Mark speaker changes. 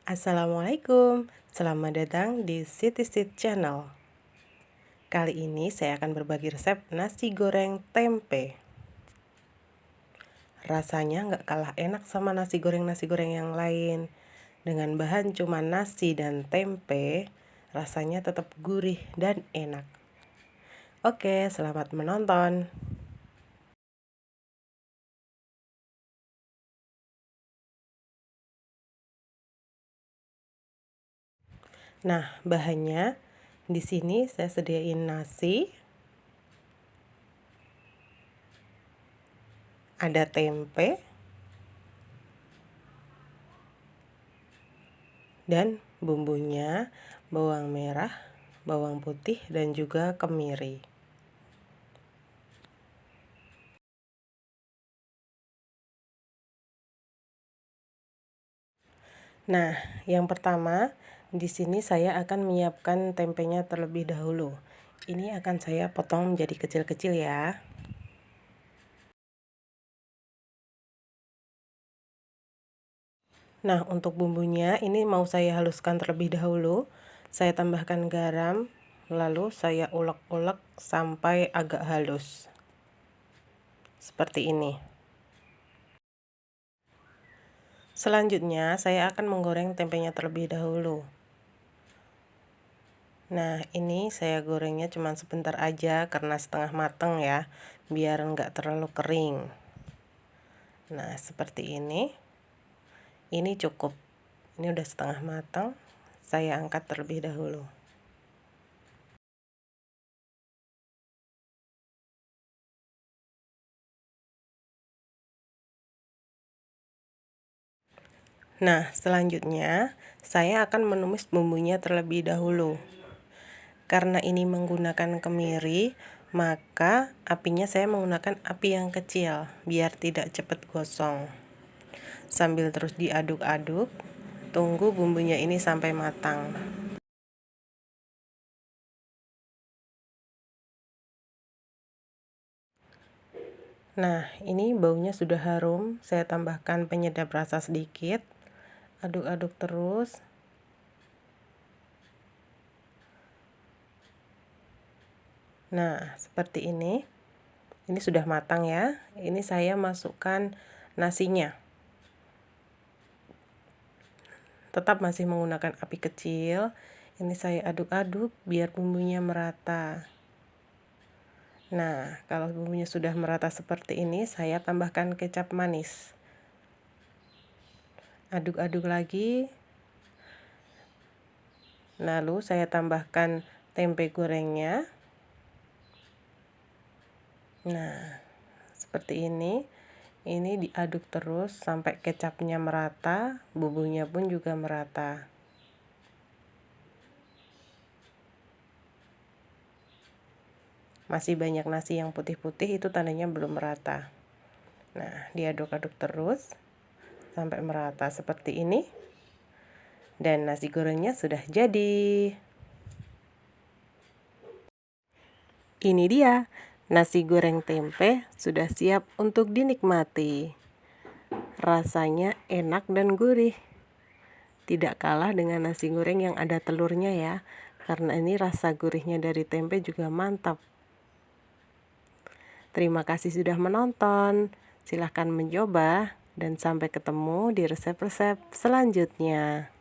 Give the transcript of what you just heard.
Speaker 1: Assalamualaikum, selamat datang di Siti Sit Channel. Kali ini saya akan berbagi resep nasi goreng tempe. Rasanya nggak kalah enak sama nasi goreng yang lain. Dengan bahan cuma nasi dan tempe, rasanya tetap gurih dan enak. Oke, selamat menonton. Nah, bahannya di sini saya sediain nasi, ada tempe, dan bumbunya bawang merah, bawang putih, dan juga kemiri. Nah, yang pertama, di sini saya akan menyiapkan tempenya terlebih dahulu. Ini akan saya potong menjadi kecil-kecil ya. Nah, untuk bumbunya ini mau saya haluskan terlebih dahulu. Saya tambahkan garam, lalu saya ulek-ulek sampai agak halus. Seperti ini. Selanjutnya, saya akan menggoreng tempenya terlebih dahulu. Nah, ini saya gorengnya cuma sebentar aja karena setengah mateng ya, biar nggak terlalu kering. Nah, seperti ini. Ini cukup. Ini udah setengah matang. Saya angkat terlebih dahulu. Nah, selanjutnya saya akan menumis bumbunya terlebih dahulu. Karena ini menggunakan kemiri, maka apinya saya menggunakan api yang kecil biar tidak cepat gosong. Sambil terus diaduk-aduk, tunggu bumbunya ini sampai matang. Nah, ini baunya sudah harum. Saya tambahkan penyedap rasa sedikit. Aduk-aduk terus. Nah, seperti ini. Ini sudah matang ya. Ini saya masukkan nasinya. Tetap masih menggunakan api kecil. Ini saya aduk-aduk biar bumbunya merata. Nah, kalau bumbunya sudah merata seperti ini, saya tambahkan kecap manis. Aduk-aduk lagi. Lalu saya tambahkan tempe gorengnya. Nah, seperti ini. Ini diaduk terus sampai kecapnya merata, bumbunya pun juga merata. Masih banyak nasi yang putih-putih, itu tandanya belum merata. Nah, diaduk-aduk terus sampai merata seperti ini. Dan nasi gorengnya sudah jadi. Ini dia, nasi goreng tempe sudah siap untuk dinikmati. Rasanya enak dan gurih. Tidak kalah dengan nasi goreng yang ada telurnya ya, karena ini rasa gurihnya dari tempe juga mantap. Terima kasih sudah menonton. Silahkan mencoba dan sampai ketemu di resep-resep selanjutnya.